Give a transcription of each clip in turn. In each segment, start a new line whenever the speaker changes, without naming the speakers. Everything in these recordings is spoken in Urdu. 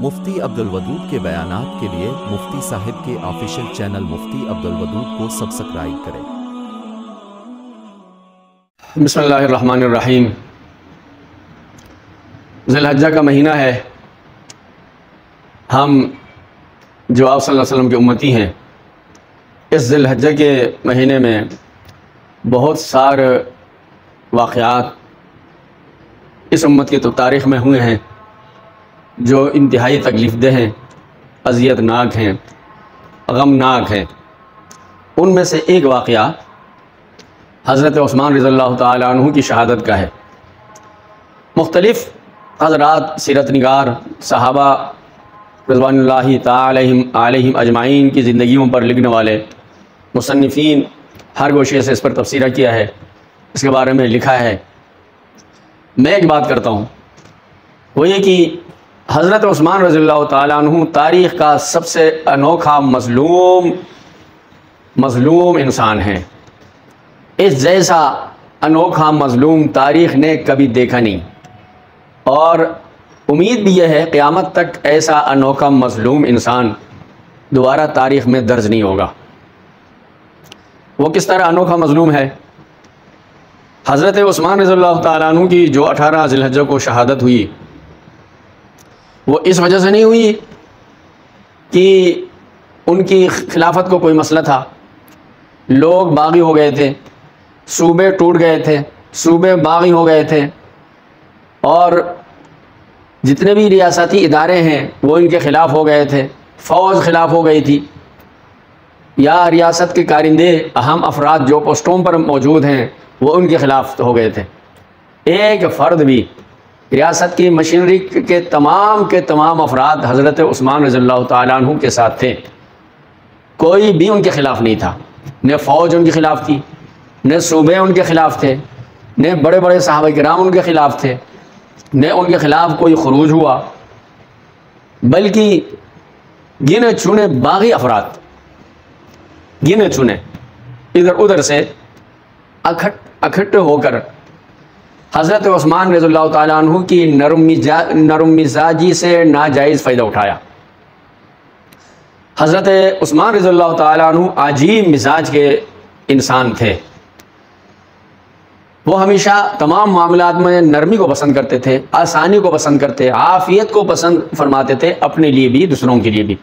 مفتی عبدالودود کے بیانات کے لیے مفتی صاحب کے آفیشیل چینل مفتی عبدالودود کو سبسکرائب کریں۔
بسم اللہ الرحمن الرحیم۔ ذی الحجہ کا مہینہ ہے۔ ہم جو آپ صلی اللہ علیہ وسلم کے امتی ہیں، اس ذی الحجہ کے مہینے میں بہت سارے واقعات اس امت کی تو تاریخ میں ہوئے ہیں جو انتہائی تکلیف دہ ہیں، اذیت ناک ہیں، غمناک ہیں۔ ان میں سے ایک واقعہ حضرت عثمان رضی اللہ تعالیٰ عنہ کی شہادت کا ہے۔ مختلف حضرات سیرت نگار، صحابہ رضوان اللہ تعالی علیہم اجمعین کی زندگیوں پر لکھنے والے مصنفین ہر گوشے سے اس پر تبصرہ کیا ہے، اس کے بارے میں لکھا ہے۔ میں ایک بات کرتا ہوں، وہ یہ کہ حضرت عثمان رضی اللہ تعالیٰ عنہ تاریخ کا سب سے انوکھا مظلوم انسان ہیں۔ اس جیسا انوکھا مظلوم تاریخ نے کبھی دیکھا نہیں، اور امید بھی یہ ہے قیامت تک ایسا انوکھا مظلوم انسان دوبارہ تاریخ میں درج نہیں ہوگا۔ وہ کس طرح انوکھا مظلوم ہے؟ حضرت عثمان رضی اللہ تعالیٰ عنہ کی جو 18 ذی الحجہ کو شہادت ہوئی، وہ اس وجہ سے نہیں ہوئی کہ ان کی خلافت کو کوئی مسئلہ تھا، لوگ باغی ہو گئے تھے، صوبے ٹوٹ گئے تھے، صوبے باغی ہو گئے تھے، اور جتنے بھی ریاستی ادارے ہیں وہ ان کے خلاف ہو گئے تھے، فوج خلاف ہو گئی تھی، یا ریاست کے کارندے اہم افراد جو پوسٹوں پر موجود ہیں وہ ان کے خلاف ہو گئے تھے۔ ایک فرد بھی ریاست کی مشینری کے تمام افراد حضرت عثمان رضی اللہ تعالیٰ عنہ کے ساتھ تھے، کوئی بھی ان کے خلاف نہیں تھا، نہ فوج ان کے خلاف تھی، نہ صوبے ان کے خلاف تھے، نہ بڑے بڑے صحابہ کرام ان کے خلاف تھے، نہ ان کے خلاف کوئی خروج ہوا، بلکہ گنے چنے باغی افراد، گنے چنے ادھر ادھر سے اکٹھے ہو کر حضرت عثمان رضی اللہ تعالیٰ عنہ کی نرم مزاجی سے ناجائز فائدہ اٹھایا۔ حضرت عثمان رضی اللہ تعالیٰ عنہ عجیب مزاج کے انسان تھے۔ وہ ہمیشہ تمام معاملات میں نرمی کو پسند کرتے تھے، آسانی کو پسند کرتے، عافیت کو پسند فرماتے تھے، اپنے لیے بھی دوسروں کے لیے بھی۔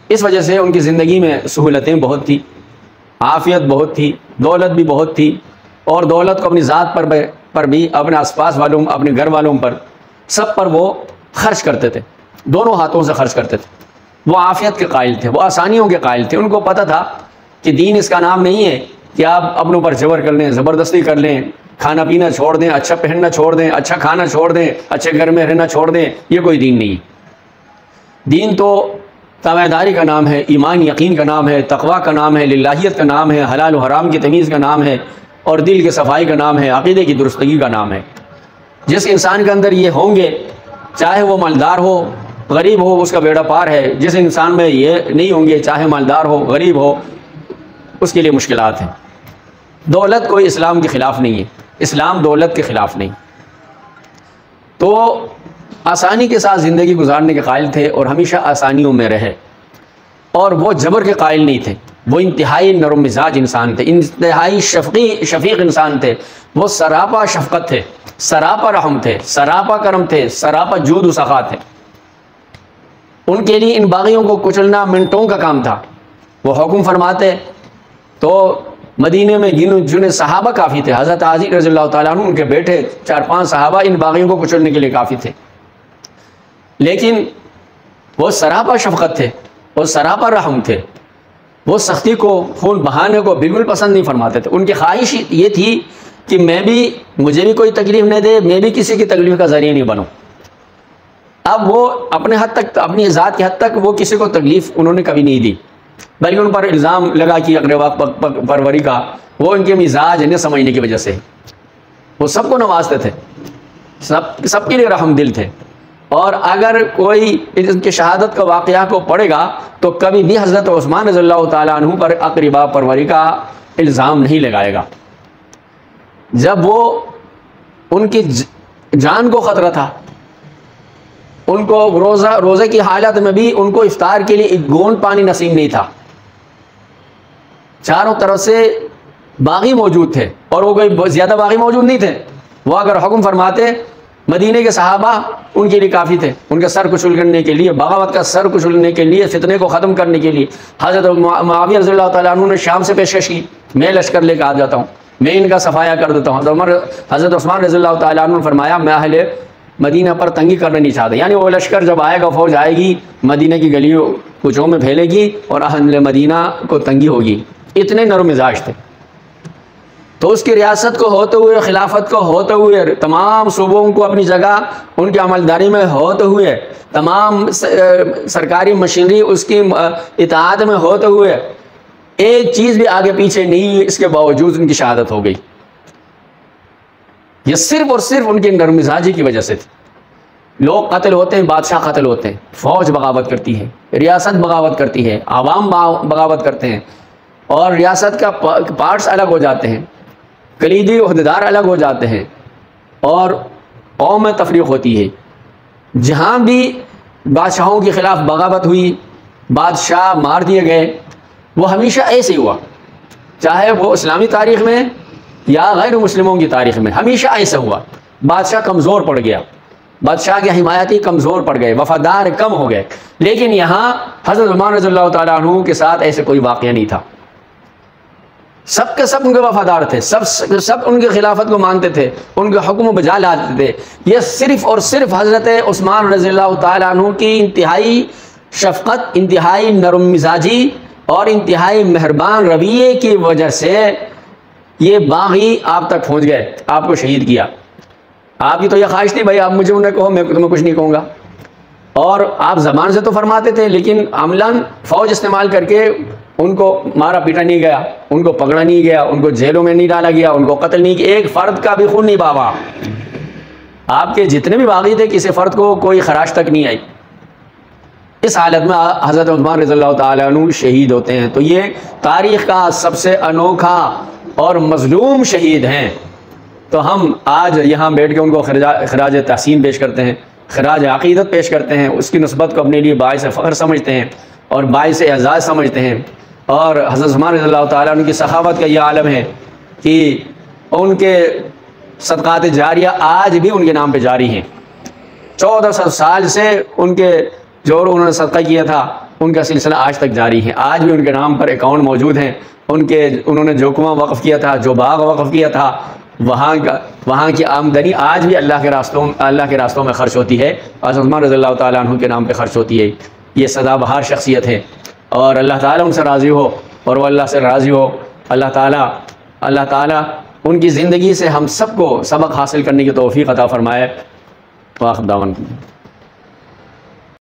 اس وجہ سے ان کی زندگی میں سہولتیں بہت تھی، عافیت بہت تھی، دولت بھی بہت تھی، اور دولت کو اپنی ذات پر بھی، اپنے آس پاس والوں، اپنے گھر والوں پر، سب پر وہ خرچ کرتے تھے، دونوں ہاتھوں سے خرچ کرتے تھے۔ وہ عافیت کے قائل تھے، وہ آسانیوں کے قائل تھے۔ ان کو پتہ تھا کہ دین اس کا نام نہیں ہے کہ آپ اپنوں پر جبر کر لیں، زبردستی کر لیں، کھانا پینا چھوڑ دیں، اچھا پہننا چھوڑ دیں، اچھا کھانا چھوڑ دیں، اچھے گھر میں رہنا چھوڑ دیں۔ یہ کوئی دین نہیں ہے۔ دین تو تابعداری کا نام ہے، ایمان یقین کا نام ہے، تقویٰ کا نام ہے، للہیت کا نام ہے، حلال و حرام کی تمیز کا نام ہے، اور دل کی صفائی کا نام ہے، عقیدے کی درستگی کا نام ہے۔ جس انسان کے اندر یہ ہوں گے، چاہے وہ مالدار ہو غریب ہو، اس کا بیڑا پار ہے۔ جس انسان میں یہ نہیں ہوں گے، چاہے مالدار ہو غریب ہو، اس کے لیے مشکلات ہیں۔ دولت کوئی اسلام کے خلاف نہیں ہے، اسلام دولت کے خلاف نہیں۔ تو آسانی کے ساتھ زندگی گزارنے کے قائل تھے، اور ہمیشہ آسانیوں میں رہے، اور وہ جبر کے قائل نہیں تھے۔ وہ انتہائی نرم مزاج انسان تھے، انتہائی شفیق انسان تھے۔ وہ سراپا شفقت تھے، سراپا رحم تھے، سراپا کرم تھے، سراپا جود و سخا تھے۔ ان کے لیے ان باغیوں کو کچلنا منٹوں کا کام تھا۔ وہ حکم فرماتے تو مدینے میں گنے چنے صحابہ کافی تھے۔ حضرت علی رضی اللہ تعالیٰ عنہ، ان کے بیٹے 4-5 صحابہ ان باغیوں کو کچلنے کے لیے کافی تھے، لیکن وہ سراپا شفقت تھے، وہ سراپا رحم تھے۔ وہ سختی کو، خون بہانے کو بالکل پسند نہیں فرماتے تھے۔ ان کی خواہش یہ تھی کہ مجھے بھی کوئی تکلیف نہ دے، میں بھی کسی کی تکلیف کا ذریعہ نہیں بنوں۔ اب وہ اپنے حد تک، اپنی ذات کی حد تک وہ کسی کو تکلیف انہوں نے کبھی نہیں دی، بلکہ ان پر الزام لگا کہ اقربا پروری کا، وہ ان کے مزاج نہ سمجھنے کی وجہ سے وہ سب کو نوازتے تھے، سب کے لیے رحم دل تھے۔ اور اگر کوئی ان کی شہادت کا واقعہ کو پڑھے گا تو کبھی بھی حضرت عثمان رضی اللہ تعالیٰ عنہ پر اقربا پروری کا الزام نہیں لگائے گا۔ جب وہ ان کی جان کو خطرہ تھا، ان کو روزے کی حالت میں بھی ان کو افطار کے لیے ایک گھونٹ پانی نصیب نہیں تھا. چاروں طرف سے باغی موجود تھے اور وہ کوئی زیادہ باغی موجود نہیں تھے. وہ اگر حکم فرماتے مدینے کے صحابہ ان کے لیے کافی تھے, ان کا سر کچل کرنے کے لیے, بغاوت کا سر کچلنے کے لیے, فتنے کو ختم کرنے کے لیے. حضرت معاویہ رضی اللہ تعالیٰ عنہ نے شام سے پیشکش کی, میں لشکر لے کے آ جاتا ہوں, میں ان کا صفایا کر دیتا ہوں. حضرت عثمان رضی اللہ تعالیٰ عنہ نے فرمایا میں اہل مدینہ پر تنگی کرنا نہیں چاہتا, یعنی وہ لشکر جب آئے گا, فوج آئے گی, مدینہ کی گلیوں کوچوں میں پھیلے گی اور اہل مدینہ کو تنگی ہوگی. اتنے نرم مزاج تھے. تو اس کی ریاست کو ہوتے ہوئے, خلافت کو ہوتے ہوئے, تمام صوبوں کو اپنی جگہ ان کی عملداری میں ہوتے ہوئے, تمام سرکاری مشینری اس کی اطاعت میں ہوتے ہوئے, ایک چیز بھی آگے پیچھے نہیں, اس کے باوجود ان کی شہادت ہو گئی. یہ صرف اور صرف ان کی نرم مزاجی کی وجہ سے تھی. لوگ قتل ہوتے ہیں, بادشاہ قتل ہوتے ہیں, فوج بغاوت کرتی ہے, ریاست بغاوت کرتی ہے, عوام بغاوت کرتے ہیں, اور ریاست کا پارٹس الگ ہو جاتے ہیں, کلیدی عہدیدار الگ ہو جاتے ہیں, اور قوم میں تفریق ہوتی ہے. جہاں بھی بادشاہوں کے خلاف بغاوت ہوئی, بادشاہ مار دیے گئے, وہ ہمیشہ ایسے ہی ہوا, چاہے وہ اسلامی تاریخ میں یا غیر مسلموں کی تاریخ میں, ہمیشہ ایسا ہوا. بادشاہ کمزور پڑ گیا, بادشاہ کے حمایتی کمزور پڑ گئے, وفادار کم ہو گئے. لیکن یہاں حضرت عثمان رضی اللہ تعالیٰ عنہ کے ساتھ ایسے کوئی واقعہ نہیں تھا. سب کے سب ان کے وفادار تھے, سب ان کی خلافت کو مانتے تھے, ان کے حکم و بجا لاتے تھے. یہ صرف اور صرف حضرت عثمان رضی اللہ تعالیٰ عنہ کی انتہائی شفقت, انتہائی نرم مزاجی اور انتہائی مہربان رویے کی وجہ سے یہ باغی آپ تک پہنچ گئے, آپ کو شہید کیا. آپ کی تو یہ خواہش تھی بھائی آپ مجھے انہیں کہو, میں تمہیں کچھ نہیں کہوں گا, اور آپ زبان سے تو فرماتے تھے لیکن عملاً فوج استعمال کر کے ان کو مارا پیٹا نہیں گیا, ان کو پکڑا نہیں گیا, ان کو جیلوں میں نہیں ڈالا گیا, ان کو قتل نہیں کیا, ایک فرد کا بھی خون نہیں بہا. آپ کے جتنے بھی باغی تھے کسی فرد کو کوئی خراش تک نہیں آئی. اس حالت میں حضرت عثمان رضی اللہ تعالیٰ عنہ شہید ہوتے ہیں. تو یہ تاریخ کا سب سے انوکھا اور مظلوم شہید ہیں. تو ہم آج یہاں بیٹھ کے ان کو خراج تحسین پیش کرتے ہیں, خراج عقیدت پیش کرتے ہیں, اس کی نسبت کو اپنے لیے باعث فخر سمجھتے ہیں اور باعث اعزاز سمجھتے ہیں. اور حضرت عثمان رضی اللہ تعالیٰ عنہ کی سخاوت کا یہ عالم ہے کہ ان کے صدقات جاریہ آج بھی ان کے نام پہ جاری ہیں. 1400 سال سے ان کے جو انہوں نے صدقہ کیا تھا ان کا سلسلہ آج تک جاری ہے. آج بھی ان کے نام پر اکاؤنٹ موجود ہیں. انہوں نے جو کنواں وقف کیا تھا, جو باغ وقف کیا تھا, وہاں کی آمدنی آج بھی اللہ کے راستوں میں خرچ ہوتی ہے. حضرت عثمان رضی اللہ تعالیٰ عنہ کے نام پہ خرچ ہوتی ہے. یہ سدا بہار شخصیت ہے اور اللہ تعالیٰ ان سے راضی ہو اور وہ اللہ سے راضی ہو. اللہ تعالیٰ ان کی زندگی سے ہم سب کو سبق حاصل کرنے کی توفیق عطا فرمائے. واخر دعوانا